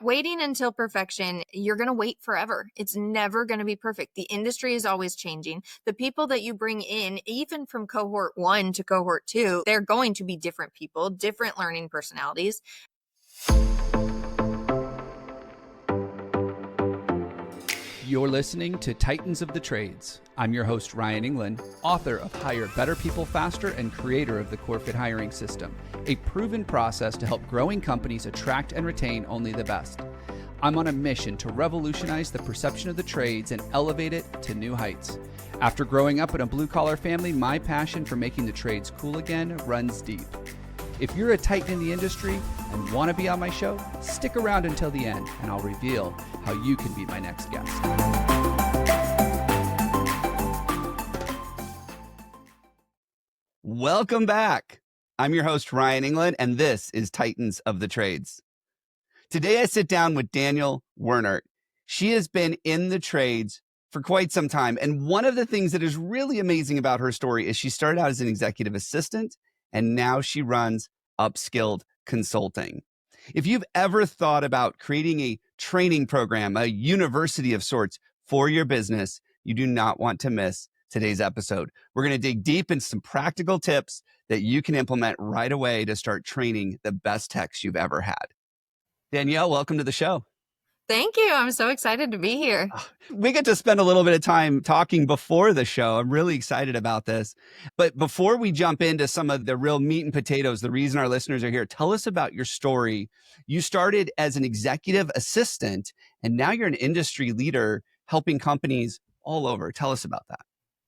Waiting until perfection, you're going to wait forever. It's never going to be perfect. The industry is always changing. The people that you bring in, even from cohort 1 to cohort 2, they're going to be different people, different learning personalities. You're listening to Titans of the Trades. I'm your host, Ryan Englin, author of Hire Better People Faster and creator of the CoreFit Hiring System, a proven process to help growing companies attract and retain only the best. I'm on a mission to revolutionize the perception of the trades and elevate it to new heights. After growing up in a blue-collar family, my passion for making the trades cool again runs deep. If you're a titan in the industry and want to be on my show, stick around until the end and I'll reveal how you can be my next guest. Welcome back. I'm your host, Ryan Englin, and this is Titans of the Trades. Today I sit down with Danielle Wernert. She has been in the trades for quite some time. And one of the things that is really amazing about her story is she started out as an executive assistant and now she runs Upskilled Consulting. If you've ever thought about creating a training program, a university of sorts for your business, you do not want to miss today's episode. We're going to dig deep into some practical tips that you can implement right away to start training the best techs you've ever had. Danielle, welcome to the show. Thank you. I'm so excited to be here. We get to spend a little bit of time talking before the show. I'm really excited about this. But before we jump into some of the real meat and potatoes, the reason our listeners are here, tell us about your story. You started as an executive assistant, and now you're an industry leader helping companies all over. Tell us about that.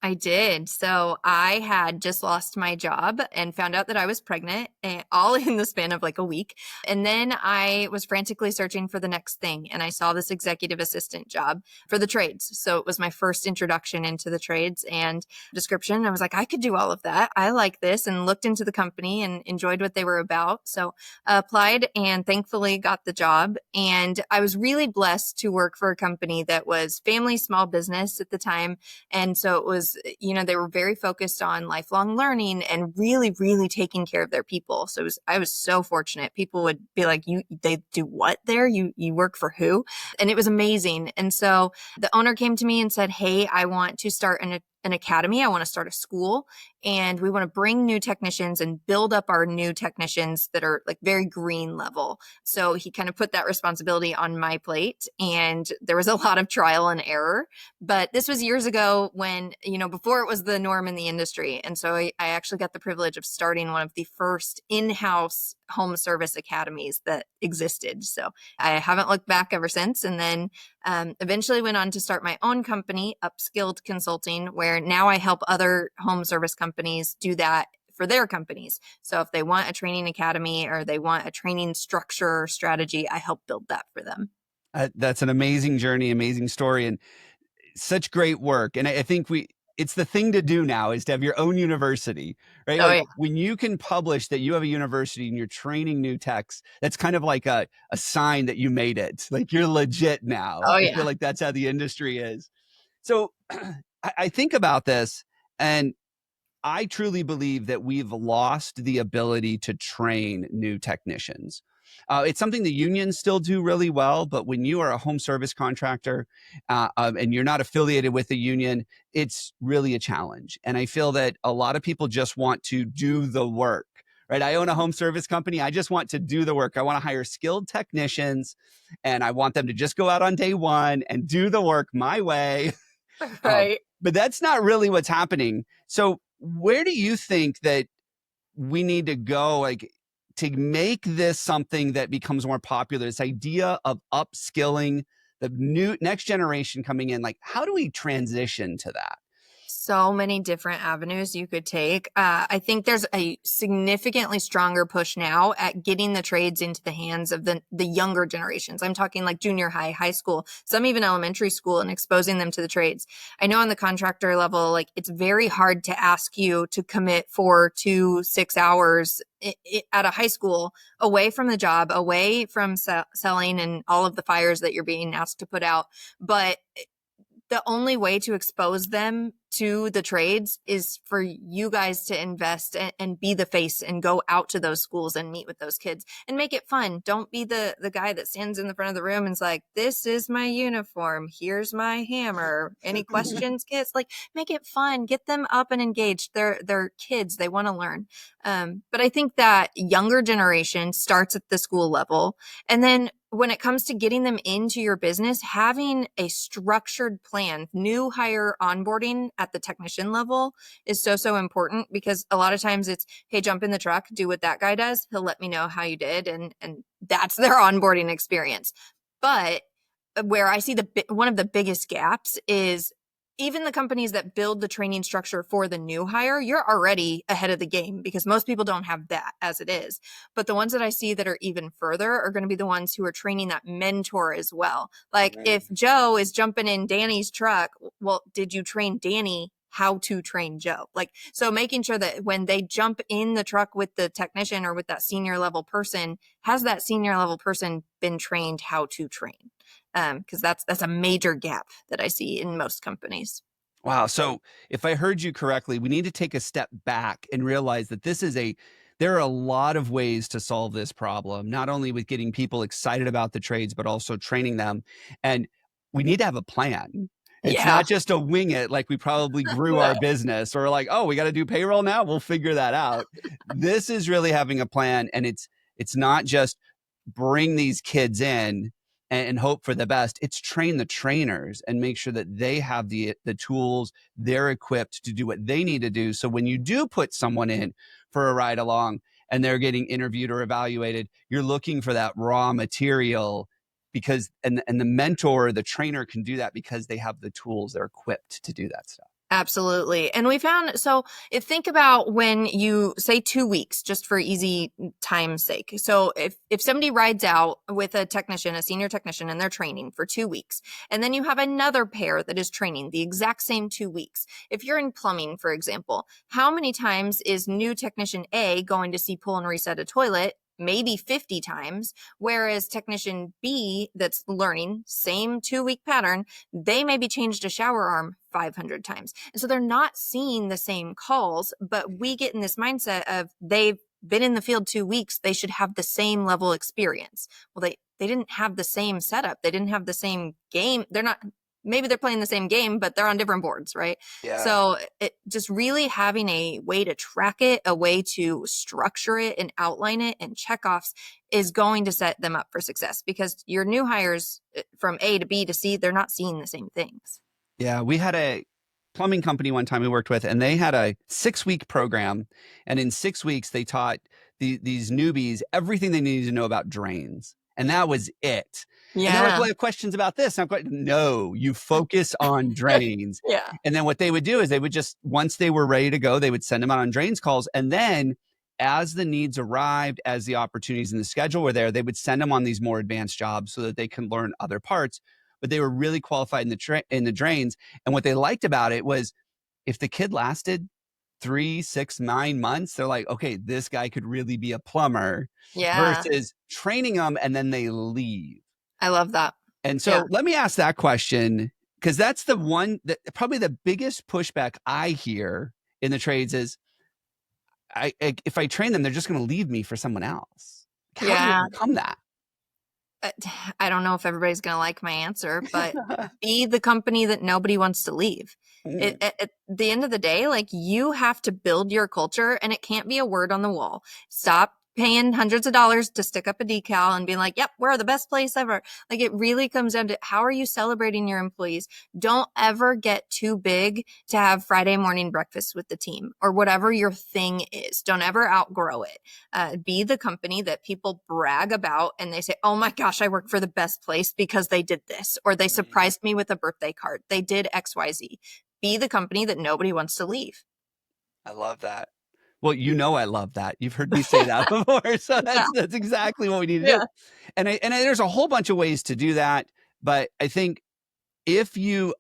I did. So I had just lost my job and found out that I was pregnant, all in the span of like a week. And then I was frantically searching for the next thing. And I saw this executive assistant job for the trades. So it was my first introduction into the trades and description. I was like, I could do all of that. I like this, and looked into the company and enjoyed what they were about. So I applied and thankfully got the job. And I was really blessed to work for a company that was family small business at the time. And so it was, they were very focused on lifelong learning and really, really taking care of their people. So I was so fortunate. People would be like, they do what there? You work for who? And it was amazing. And so the owner came to me and said, hey, I want to start an academy. I want to start a school, and we want to bring new technicians and build up our new technicians that are like very green level. So he kind of put that responsibility on my plate, and there was a lot of trial and error, but this was years ago when, before it was the norm in the industry. And so I actually got the privilege of starting one of the first in-house home service academies that existed. So I haven't looked back ever since. And then eventually went on to start my own company, Upskilled Consulting, where now I help other home service companies do that for their companies. So if they want a training academy or they want a training structure or strategy, I help build that for them. That's an amazing journey, amazing story, and such great work. And I think it's the thing to do now is to have your own university, right? Oh, yeah. When you can publish that you have a university and you're training new techs, that's kind of like a sign that you made it. Like you're legit now. Oh, yeah. I feel like that's how the industry is. So I think about this, and I truly believe that we've lost the ability to train new technicians. It's something the unions still do really well, but when you are a home service contractor and you're not affiliated with a union, it's really a challenge. And I feel that a lot of people just want to do the work, right? I own a home service company. I just want to do the work. I want to hire skilled technicians, and I want them to just go out on day one and do the work my way. Right. But that's not really what's happening. So where do you think that we need to go, to make this something that becomes more popular, this idea of upskilling the next generation coming in? Like, how do we transition to that? So many different avenues you could take. I think there's a significantly stronger push now at getting the trades into the hands of the younger generations. I'm talking like junior high, high school, some even elementary school, and exposing them to the trades. I know on the contractor level, like it's very hard to ask you to commit 4 to 6 hours at a high school, away from the job, away from selling and all of the fires that you're being asked to put out. But the only way to expose them to the trades is for you guys to invest and be the face and go out to those schools and meet with those kids and make it fun. Don't be the guy that stands in the front of the room and is like, this is my uniform. Here's my hammer. Any questions, kids? Like, make it fun. Get them up and engaged. They're kids. They want to learn. But I think that younger generation starts at the school level. And then when it comes to getting them into your business, having a structured plan, new hire onboarding at the technician level is so important, because a lot of times it's, hey, jump in the truck, do what that guy does. He'll let me know how you did. And that's their onboarding experience. But where I see one of the biggest gaps is, even the companies that build the training structure for the new hire, you're already ahead of the game because most people don't have that as it is. But the ones that I see that are even further are going to be the ones who are training that mentor as well. Like if Joe is jumping in Danny's truck, well, did you train Danny how to train Joe? Like, so making sure that when they jump in the truck with the technician or with that senior level person, has that senior level person been trained how to train? Because that's a major gap that I see in most companies. Wow. So if I heard you correctly, we need to take a step back and realize that there are a lot of ways to solve this problem, not only with getting people excited about the trades, but also training them. And we need to have a plan. It's not just a wing it, like we probably grew our business, or like, oh, we got to do payroll now. We'll figure that out. This is really having a plan. And it's not just bring these kids in and hope for the best. It's train the trainers and make sure that they have the tools, they're equipped to do what they need to do. So when you do put someone in for a ride along and they're getting interviewed or evaluated, you're looking for that raw material, because and the mentor or the trainer can do that because they have the tools, they're equipped to do that stuff. Absolutely. And we found, so think about when you say 2 weeks, just for easy time's sake. So if somebody rides out with a technician, a senior technician, and they're training for 2 weeks, and then you have another pair that is training the exact same 2 weeks. If you're in plumbing, for example, how many times is new technician A going to see pull and reset a toilet? Maybe 50 times, whereas technician B that's learning, same 2-week pattern, they maybe changed a shower arm 500 times. And so they're not seeing the same calls, but we get in this mindset of they've been in the field 2 weeks, they should have the same level experience. Well, they didn't have the same setup. They didn't have the same game. Maybe they're playing the same game, but they're on different boards, right? Yeah. So it just really having a way to track it, a way to structure it and outline it and checkoffs is going to set them up for success, because your new hires from A to B to C, they're not seeing the same things. Yeah, we had a plumbing company one time we worked with, and they had a 6-week program. And in 6 weeks, they taught these newbies everything they needed to know about drains. And that was it. Yeah. And they're like, well, I have questions about this. And I'm like, no, you focus on drains. Yeah. And then what they would do is they would just, once they were ready to go, they would send them out on drains calls. And then as the needs arrived, as the opportunities in the schedule were there, they would send them on these more advanced jobs so that they can learn other parts. But they were really qualified in the drains. And what they liked about it was, if the kid lasted 3, 6, 9 months, they're like, okay, this guy could really be a plumber. Yeah. Versus training them and then they leave. I love that. And so let me ask that question, because that's the one that probably the biggest pushback I hear in the trades is, if I train them, they're just going to leave me for someone else. How do you overcome that? I don't know if everybody's going to like my answer, but be the company that nobody wants to leave. At the end of the day, like, you have to build your culture, and it can't be a word on the wall. Stop paying hundreds of dollars to stick up a decal and being like, yep, we're the best place ever. Like, it really comes down to, how are you celebrating your employees? Don't ever get too big to have Friday morning breakfast with the team, or whatever your thing is. Don't ever outgrow it. Be the company that people brag about and they say, oh my gosh, I work for the best place because they did this, or they surprised me with a birthday card. They did XYZ. Be the company that nobody wants to leave. I love that. Well, I love that. You've heard me say that before. So that's exactly what we need to do. And there's a whole bunch of ways to do that. But I think if you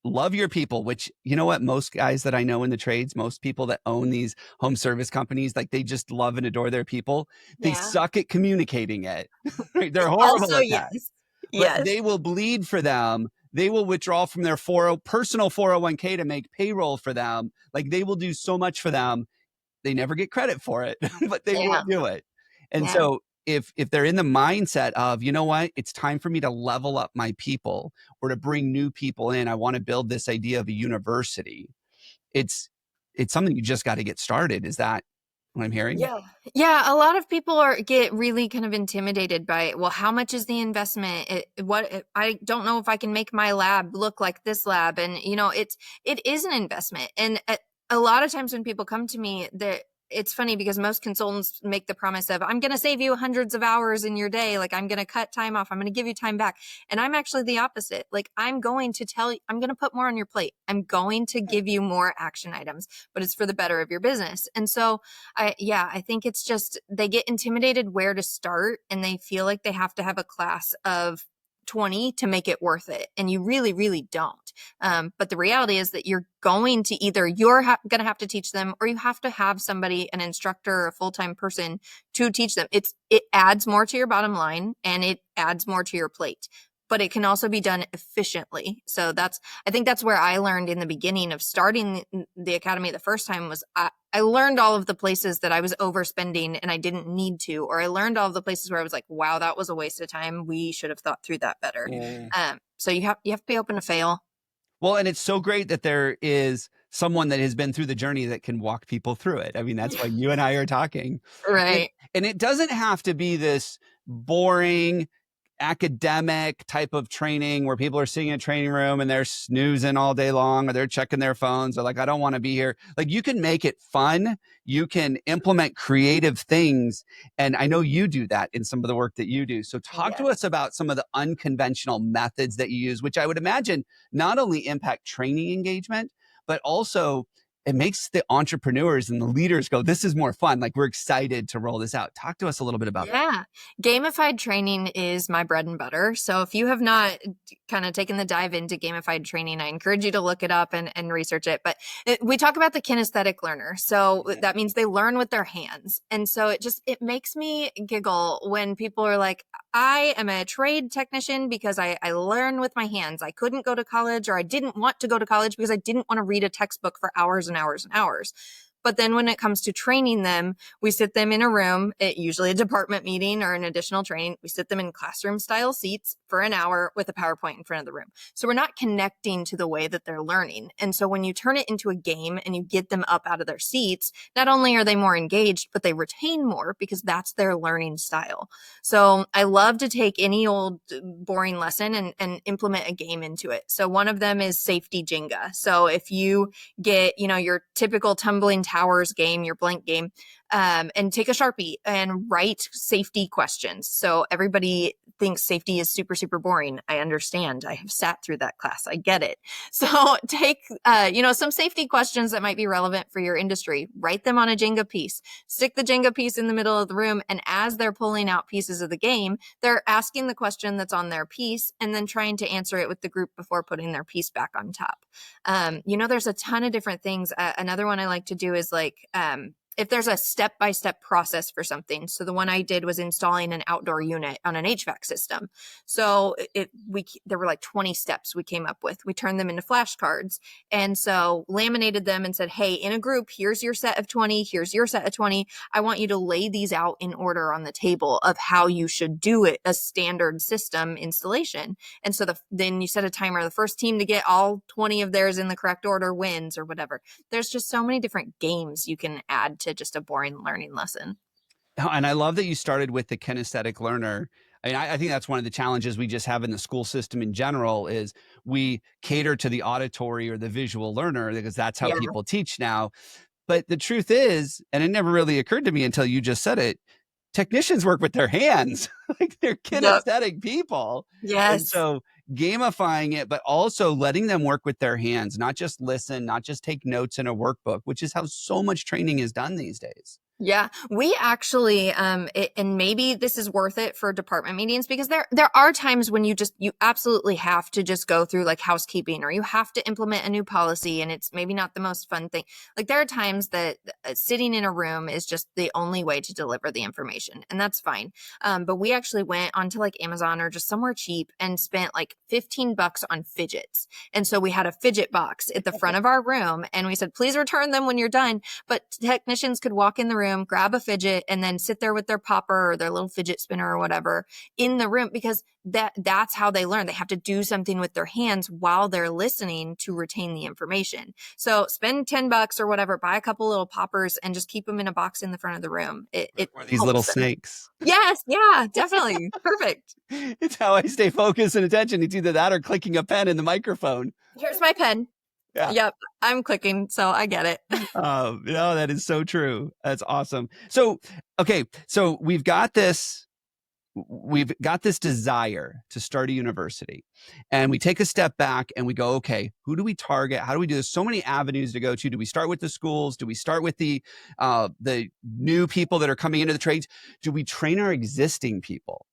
love your people, which, you know what, most guys that I know in the trades, most people that own these home service companies, like, they just love and adore their people. They suck at communicating it. Right? They're horrible at that. But they will bleed for them they will withdraw from their personal 401k to make payroll for them. Like they will do so much for them. They never get credit for it, but they will Yeah. do it. And Yeah. so if they're in the mindset of, you know what, it's time for me to level up my people or to bring new people in, I want to build this idea of a university. It's something you just got to get started. Is that what I'm hearing? Yeah. Yeah. A lot of people get really kind of intimidated by, well, how much is the investment? I don't know if I can make my lab look like this lab. And, it is an investment. And a lot of times when people come to me, it's funny because most consultants make the promise of, I'm going to save you hundreds of hours in your day. Like I'm going to cut time off. I'm going to give you time back. And I'm actually the opposite. Like I'm going to tell you, I'm going to put more on your plate. I'm going to give you more action items, but it's for the better of your business. And so I think it's just, they get intimidated where to start and they feel like they have to have a class of 20 to make it worth it. And you really, really don't. But the reality is that you're going to either you're going to have to teach them or you have to have somebody, an instructor or a full-time person to teach them. It adds more to your bottom line and it adds more to your plate, but it can also be done efficiently. So I think that's where I learned in the beginning of starting the academy the first time was I learned all of the places that I was overspending and I didn't need to, or I learned all of the places where I was like, wow, that was a waste of time. We should have thought through that better. So you have to be open to fail. Well, and it's so great that there is someone that has been through the journey that can walk people through it. I mean, that's why you and I are talking. Right. And it doesn't have to be this boring academic type of training where people are sitting in a training room and they're snoozing all day long or they're checking their phones or like, I don't want to be here. Like you can make it fun. You can implement creative things. And I know you do that in some of the work that you do. So talk to us about some of the unconventional methods that you use, which I would imagine not only impact training engagement, but also it makes the entrepreneurs and the leaders go, this is more fun. Like we're excited to roll this out. Talk to us a little bit about that. Yeah. Gamified training is my bread and butter. So if you have not kind of taken the dive into gamified training, I encourage you to look it up and research it. But we talk about the kinesthetic learner. So that means they learn with their hands. And so it makes me giggle when people are like, I am a trade technician because I learn with my hands. I couldn't go to college or I didn't want to go to college because I didn't want to read a textbook for hours and hours and hours. But then when it comes to training them, we sit them in a room, usually a department meeting or an additional training. We sit them in classroom style seats for an hour with a PowerPoint in front of the room. So we're not connecting to the way that they're learning. And so when you turn it into a game and you get them up out of their seats, not only are they more engaged, but they retain more because that's their learning style. So I love to take any old boring lesson and implement a game into it. So one of them is safety Jenga. So if you get, your typical tumbling towers game, your blank game, and take a Sharpie and write safety questions. So everybody thinks safety is super, super boring. I understand. I have sat through that class. I get it. So take, some safety questions that might be relevant for your industry, write them on a Jenga piece, stick the Jenga piece in the middle of the room. And as they're pulling out pieces of the game, they're asking the question that's on their piece and then trying to answer it with the group before putting their piece back on top. There's a ton of different things. Another one I like to do is if there's a step-by-step process for something. So the one I did was installing an outdoor unit on an HVAC system. So there were like 20 steps we came up with. We turned them into flashcards. And so laminated them and said, hey, in a group, here's your set of 20, here's your set of 20. I want you to lay these out in order on the table of how you should do it, a standard system installation. And so then you set a timer. The first team to get all 20 of theirs in the correct order wins or whatever. There's just so many different games you can add to just a boring learning lesson. And I love that you started with the kinesthetic learner. I mean, I think that's one of the challenges we just have in the school system in general is we cater to the auditory or the visual learner because that's how people teach now. But the truth is, and it never really occurred to me until you just said it, technicians work with their hands. Like they're kinesthetic people. Yes. And so gamifying it, but also letting them work with their hands, not just listen, not just take notes in a workbook, which is how so much training is done these days. Yeah, we actually, and maybe this is worth it for department meetings because there are times when you absolutely have to just go through like housekeeping or you have to implement a new policy and it's maybe not the most fun thing. Like there are times that sitting in a room is just the only way to deliver the information, and that's fine. But we actually went onto like Amazon or just somewhere cheap and spent like $15 on fidgets, and so we had a fidget box at the front of our room, and we said, "Please return them when you're done." But technicians could walk in the room, grab a fidget, and then sit there with their popper or their little fidget spinner or whatever in the room because that's how they learn. They have to do something with their hands while they're listening to retain the information. So spend $10 or whatever, buy a couple little poppers and just keep them in a box in the front of the room. It Or these little helps them. snakes. Yes, yeah, definitely. Perfect. It's how I stay focused and attention. It's either that or clicking a pen in the microphone. Here's my pen. Yeah. Yep, I'm clicking, so I get it. No, that is so true. That's awesome. So, okay, so we've got this desire to start a university, and we take a step back and we go, okay, who do we target? How do we do this? So many avenues to go to. Do we start with the schools? Do we start with the new people that are coming into the trades? Do we train our existing people?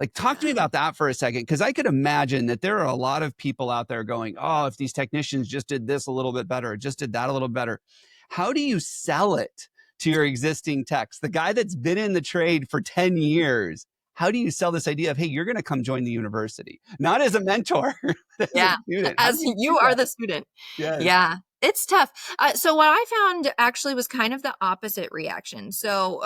Like, talk to me about that for a second, because I could imagine that there are a lot of people out there going, oh, if these technicians just did this a little bit better, just did that a little better. How do you sell it to your existing techs? The guy that's been in the trade for 10 years, how do you sell this idea of, hey, you're going to come join the university? Not as a mentor, as a Yeah, student. How as do you you do are that? the student. Yes. Yeah, it's tough. So what I found actually was kind of the opposite reaction. So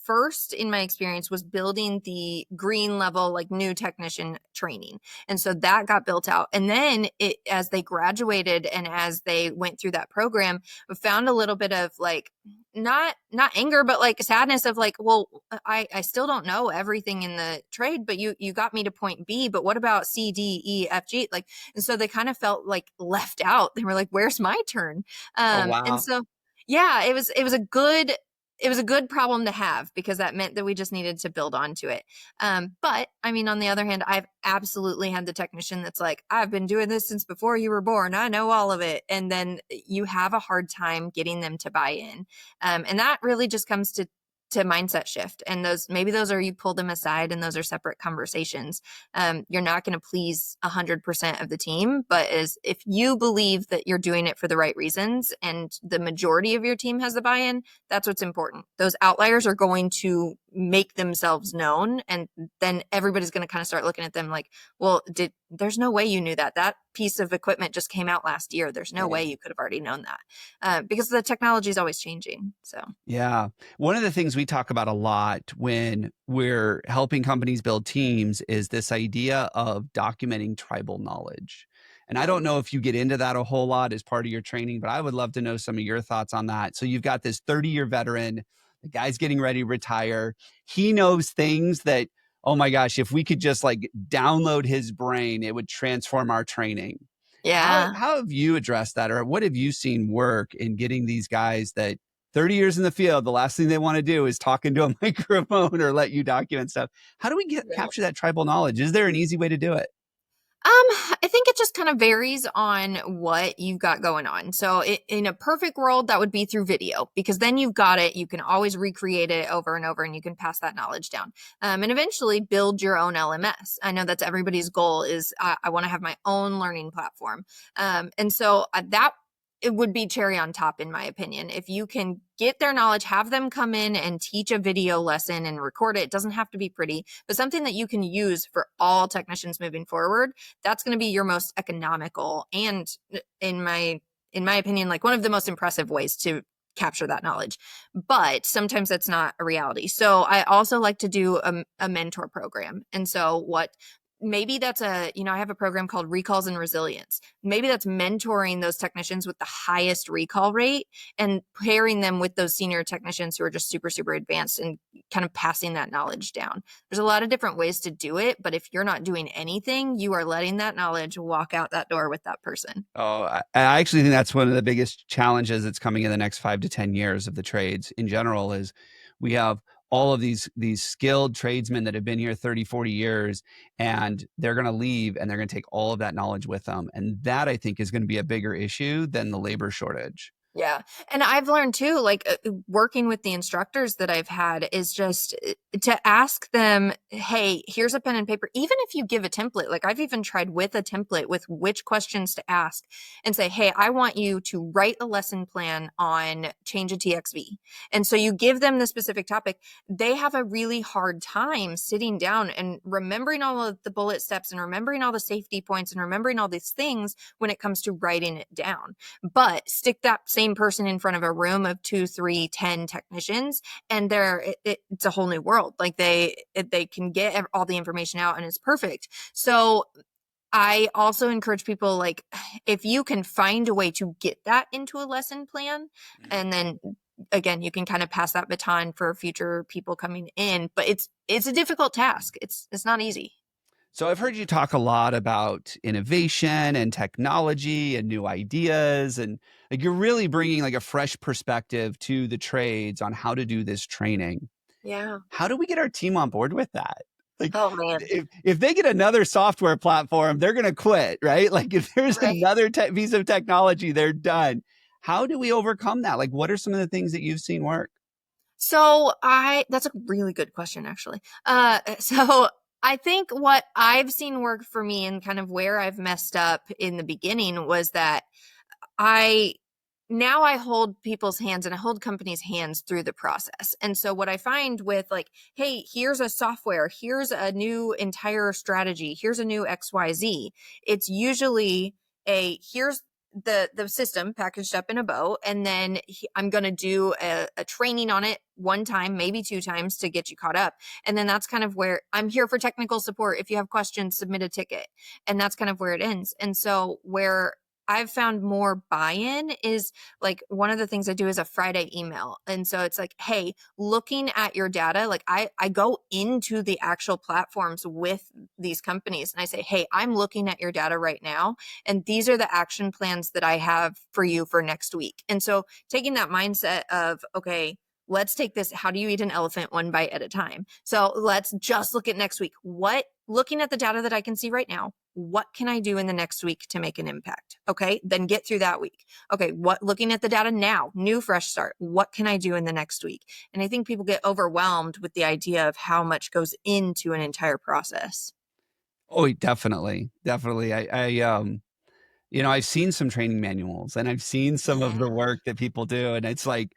first in my experience was building the green level, like new technician training. And so that got built out. And then as they graduated and as they went through that program, we found a little bit of like, not anger, but like sadness of like, well, I still don't know everything in the trade, but you got me to point B, but what about C, D, E, F, G? Like, and so they kind of felt like left out. They were like, where's my turn? Oh, And wow. so, yeah, it was a good problem to have because that meant that we just needed to build onto it. But I mean, on the other hand, I've absolutely had the technician that's like, I've been doing this since before you were born. I know all of it. And then you have a hard time getting them to buy in. And that really just comes to mindset shift. And maybe those are, you pull them aside and those are separate conversations. You're not going to please 100% of the team, but if you believe that you're doing it for the right reasons and the majority of your team has the buy-in, that's what's important. Those outliers are going to make themselves known, and then everybody's going to kind of start looking at them like, well, there's no way you knew that piece of equipment just came out last year. There's no way you could have already known that, because the technology is always changing. So Yeah. One of the things we talk about a lot when we're helping companies build teams is this idea of documenting tribal knowledge. And I don't know if you get into that a whole lot as part of your training, but I would love to know some of your thoughts on that. So you've got this 30-year veteran, the guy's getting ready to retire. He knows things that, oh my gosh, if we could just like download his brain, it would transform our training. yeah. How have you addressed that, or what have you seen work in getting these guys that 30 years in the field, the last thing they want to do is talk into a microphone or let you document stuff? How do we capture that tribal knowledge? Is there an easy way to do it? I think it just kind of varies on what you've got going on. So in a perfect world, that would be through video because then you've got it. You can always recreate it over and over and you can pass that knowledge down. And eventually build your own LMS. I know that's everybody's goal is I want to have my own learning platform. And so that it would be cherry on top, in my opinion. If you can get their knowledge, have them come in and teach a video lesson and record it. It doesn't have to be pretty, but something that you can use for all technicians moving forward. That's going to be your most economical and, in my opinion, like one of the most impressive ways to capture that knowledge. But sometimes that's not a reality. So I also like to do a mentor program. And so maybe that's I have a program called Recalls and Resilience. Maybe that's mentoring those technicians with the highest recall rate and pairing them with those senior technicians who are just super, super advanced and kind of passing that knowledge down. There's a lot of different ways to do it, but if you're not doing anything, you are letting that knowledge walk out that door with that person. Oh, I actually think that's one of the biggest challenges that's coming in the next 5 to 10 years of the trades in general is we have all of these skilled tradesmen that have been here 30, 40 years, and they're going to leave and they're going to take all of that knowledge with them. And that I think is going to be a bigger issue than the labor shortage. Yeah. And I've learned too, like working with the instructors that I've had is just to ask them, hey, here's a pen and paper. Even if you give a template, like I've even tried with a template with which questions to ask and say, hey, I want you to write a lesson plan on change a TXV. And so you give them the specific topic. They have a really hard time sitting down and remembering all of the bullet steps and remembering all the safety points and remembering all these things when it comes to writing it down. But stick that same person in front of a room of 2, 3, 10 technicians, and it's a whole new world. Like they can get all the information out, and it's perfect. So I also encourage people, like, if you can find a way to get that into a lesson plan, and then again, you can kind of pass that baton for future people coming in. But it's a difficult task. It's not easy. So I've heard you talk a lot about innovation and technology and new ideas, and like you're really bringing like a fresh perspective to the trades on how to do this training. Yeah. How do we get our team on board with that? Like, Oh man. if they get another software platform, they're going to quit, right? Like if there's Right. another piece of technology, they're done. How do we overcome that? Like, what are some of the things that you've seen work? So that's a really good question, actually. So I think what I've seen work for me and kind of where I've messed up in the beginning was that I now I hold people's hands and I hold companies' hands through the process. And so what I find with, like, hey, here's a software, here's a new entire strategy, here's a new XYZ. It's usually here's the system packaged up in a bow, and then I'm going to do a training on it one time, maybe two times, to get you caught up. And then that's kind of where I'm here for technical support. If you have questions, submit a ticket. And that's kind of where it ends. And so where I've found more buy-in is, like, one of the things I do is a Friday email. And so it's like, hey, looking at your data, like I go into the actual platforms with these companies and I say, hey, I'm looking at your data right now, and these are the action plans that I have for you for next week. And so taking that mindset of, okay, let's take this, how do you eat an elephant one bite at a time? So let's just look at next week. Looking at the data that I can see right now, what can I do in the next week to make an impact? Okay, then get through that week. Okay, looking at the data now, new fresh start, what can I do in the next week? And I think people get overwhelmed with the idea of how much goes into an entire process. Oh, definitely. Definitely. I've seen some training manuals and I've seen some of Yeah. the work that people do. And it's like,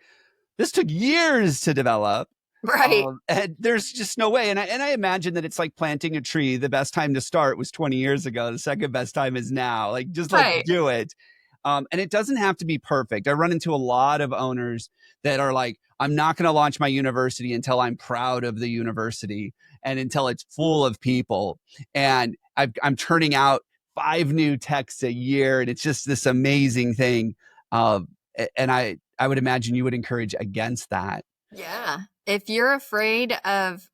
this took years to develop. Right. And there's just no way. And I imagine that it's like planting a tree. The best time to start was 20 years ago. The second best time is now. Like, just let's Right. do it. And it doesn't have to be perfect. I run into a lot of owners that are like, I'm not going to launch my university until I'm proud of the university and until it's full of people. And I'm turning out 5 new texts a year. And it's just this amazing thing. And I would imagine you would encourage against that. Yeah. If you're afraid of,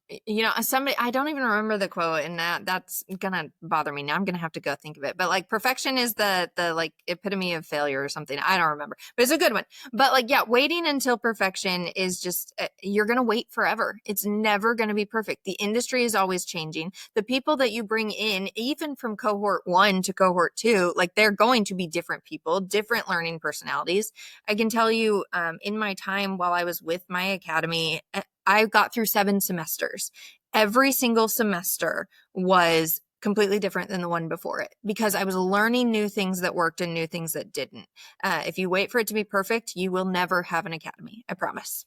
somebody, I don't even remember the quote, and that's gonna bother me now. I'm gonna have to go think of it. But like, perfection is the like epitome of failure or something. I don't remember, but it's a good one. But like, yeah, waiting until perfection is just, you're gonna wait forever. It's never gonna be perfect. The industry is always changing. The people that you bring in, even from cohort 1 to cohort 2, like, they're going to be different people, different learning personalities. I can tell you, in my time while I was with my academy, I got through 7 semesters. Every single semester was completely different than the one before it, because I was learning new things that worked and new things that didn't. If you wait for it to be perfect, you will never have an academy. I promise.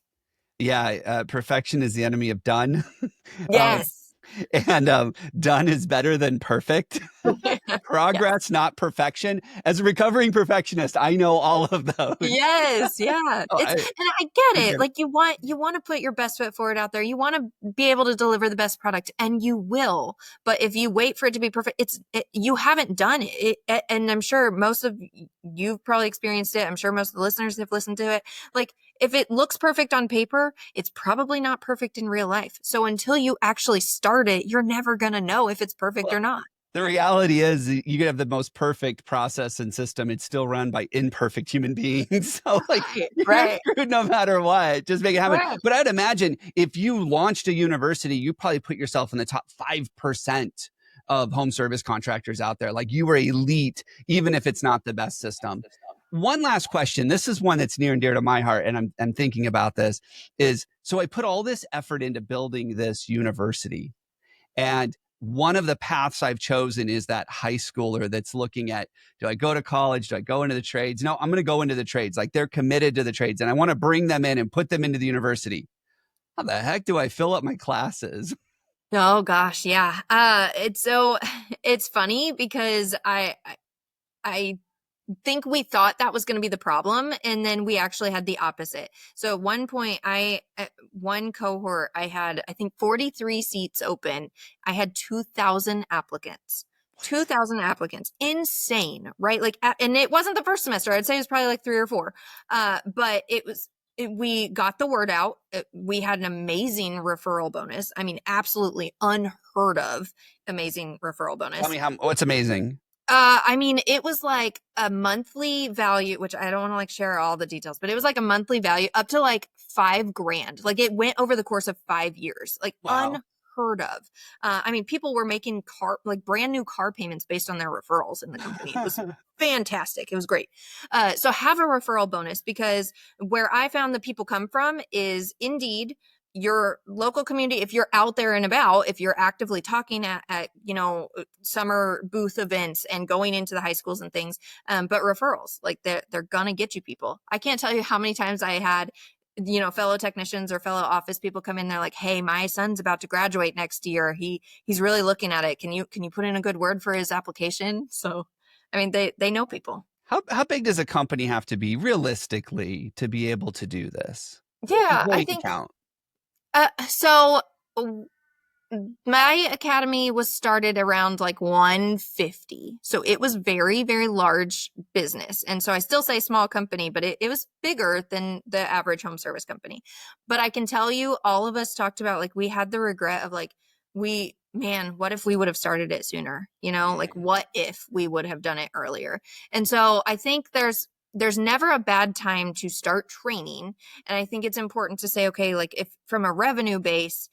Yeah, perfection is the enemy of done. um, Yes. and done is better than perfect. Yes. Progress, not perfection. As a recovering perfectionist, I know all of those. Yes, yeah. Oh, And I I get it. get it. Like, you want to put your best foot forward out there. You want to be able to deliver the best product, and you will. But if you wait for it to be perfect, you haven't done it. And I'm sure most of you've probably experienced it. I'm sure most of the listeners have listened to it. Like, if it looks perfect on paper, it's probably not perfect in real life. So until you actually start it, you're never going to know if it's perfect Well, or not. the reality is you could have the most perfect process and system. It's still run by imperfect human beings. So like, Right, you're right, screwed no matter what. Just make it happen. right. But I'd imagine if you launched a university, you probably put yourself in the top 5% of home service contractors out there. Like, you were elite, even if it's not the best system. one last question. This is one that's near and dear to my heart, and I'm thinking about this. So I put all this effort into building this university, and one of the paths I've chosen is that high schooler that's looking at, do I go to college? Do I go into the trades? No, I'm going to go into the trades. Like, they're committed to the trades, and I want to bring them in and put them into the university. How the heck do I fill up my classes? Oh gosh, yeah. It's funny because I think we thought that was going to be the problem, and then we actually had the opposite. So at one point, one cohort, I had, I think, 43 seats open. I had 2,000 applicants. 2,000 applicants. Insane, right? Like, and it wasn't the first semester. I'd say it was probably like 3 or 4. But we got the word out. We had an amazing referral bonus. I mean, absolutely unheard of amazing referral bonus. Tell me what's amazing. I mean, it was like a monthly value, which I don't want to like share all the details, but it was like a monthly value up to like $5,000. Like, it went over the course of 5 years, like Wow. unheard of. I mean, people were making brand new car payments based on their referrals in the company. It was fantastic. It was great. So have a referral bonus, because where I found the people come from is Indeed, your local community. If you're out there and about, if you're actively talking at summer booth events and going into the high schools and things, but referrals, like, they're gonna get you people. I can't tell you how many times I had fellow technicians or fellow office people come in. They're like, hey, my son's about to graduate next year. He's really looking at it. Can you put in a good word for his application? So I mean, they know people. How big does a company have to be realistically to be able to do this? Yeah, I Employee think count. so. My academy was started around like 150. So it was very, very large business. And so I still say small company, but it was bigger than the average home service company. But I can tell you, all of us talked about, like, we had the regret of like, what if we would have started it sooner? Like, what if we would have done it earlier? And so I think there's never a bad time to start training. And I think it's important to say, okay, like, if from a revenue base,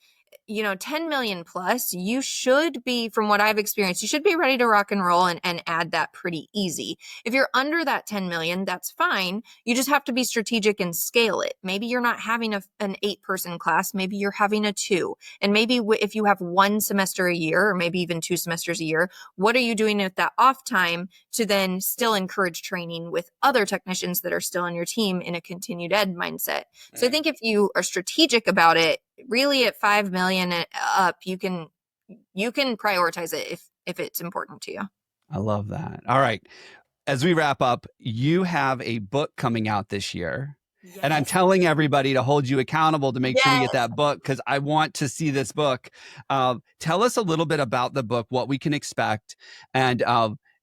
10 million plus, you should be, from what I've experienced, you should be ready to rock and roll and add that pretty easy. If you're under that 10 million, that's fine. You just have to be strategic and scale it. Maybe you're not having an 8-person class. Maybe you're having a 2. And maybe if you have 1 semester a year, or maybe even 2 semesters a year, what are you doing with that off time to then still encourage training with other technicians that are still on your team in a continued ed mindset? So I think if you are strategic about it, really at 5 million and up, you can prioritize it if it's important to you. I love that. All right. As we wrap up, you have a book coming out this year. Yes. And I'm telling everybody to hold you accountable to make sure we Yes. get that book, because I want to see this book. Tell us a little bit about the book, what we can expect. And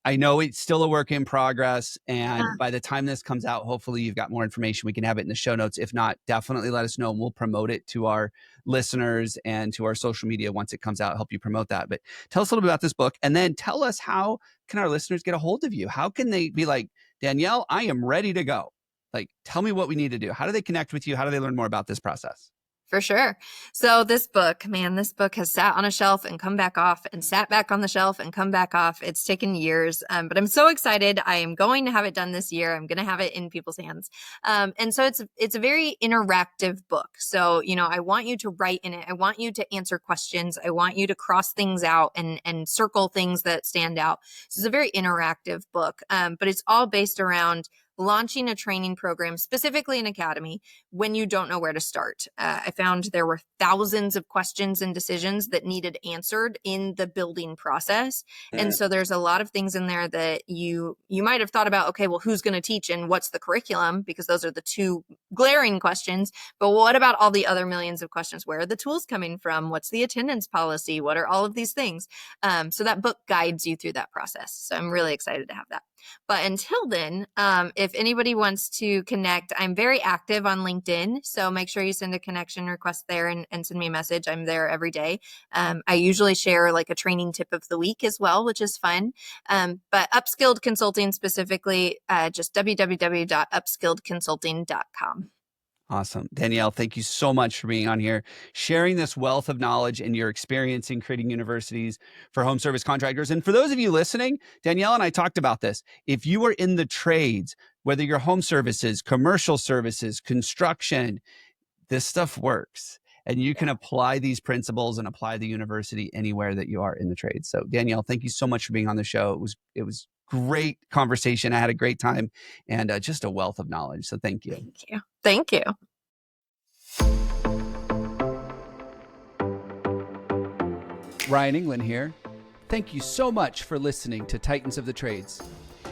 I know it's still a work in progress. And by the time this comes out, hopefully you've got more information. We can have it in the show notes. If not, definitely let us know, and we'll promote it to our listeners and to our social media once it comes out, help you promote that. But tell us a little bit about this book, and then tell us, how can our listeners get a hold of you? How can they be like, Danielle, I am ready to go? Like, tell me what we need to do. How do they connect with you? How do they learn more about this process? For sure. So this book has sat on a shelf and come back off, and sat back on the shelf and come back off. It's taken years, but I'm so excited. I am going to have it done this year. I'm going to have it in people's hands. And so it's a very interactive book. So, I want you to write in it. I want you to answer questions. I want you to cross things out and circle things that stand out. So it's a very interactive book, but it's all based around launching a training program, specifically an academy, when you don't know where to start. I found there were thousands of questions and decisions that needed answered in the building process. And so there's a lot of things in there that you might have thought about, okay, well, who's going to teach and what's the curriculum? Because those are the 2 glaring questions. But what about all the other millions of questions? Where are the tools coming from? What's the attendance policy? What are all of these things? So that book guides you through that process. So I'm really excited to have that. But until then, if anybody wants to connect, I'm very active on LinkedIn. So make sure you send a connection request there and send me a message. I'm there every day. I usually share like a training tip of the week as well, which is fun. But Upskilled Consulting specifically, just www.upskilledconsulting.com. Awesome. Danielle, thank you so much for being on here, sharing this wealth of knowledge and your experience in creating universities for home service contractors. And for those of you listening, Danielle and I talked about this. If you are in the trades, Whether you're home services, commercial services, construction, this stuff works. And you can apply these principles and apply the university anywhere that you are in the trade. So Danielle, thank you so much for being on the show. It was great conversation. I had a great time and just a wealth of knowledge. So thank you. Thank you. Thank you. Ryan Englin here. Thank you so much for listening to Titans of the Trades.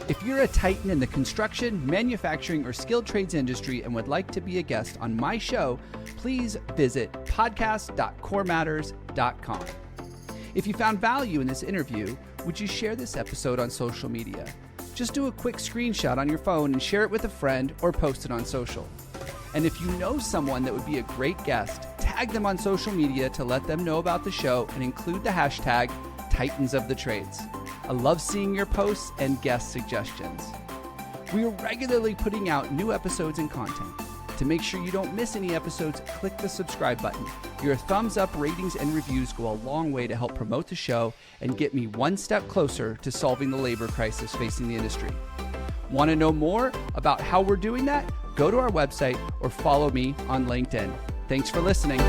If you're a titan in the construction, manufacturing, or skilled trades industry and would like to be a guest on my show, please visit podcast.corematters.com. If you found value in this interview, would you share this episode on social media? Just do a quick screenshot on your phone and share it with a friend or post it on social. And if you know someone that would be a great guest, tag them on social media to let them know about the show and include the hashtag Titans of the Trades. I love seeing your posts and guest suggestions. We are regularly putting out new episodes and content. To make sure you don't miss any episodes, click the subscribe button. Your thumbs up, ratings, and reviews go a long way to help promote the show and get me one step closer to solving the labor crisis facing the industry. Want to know more about how we're doing that? Go to our website or follow me on LinkedIn. Thanks for listening.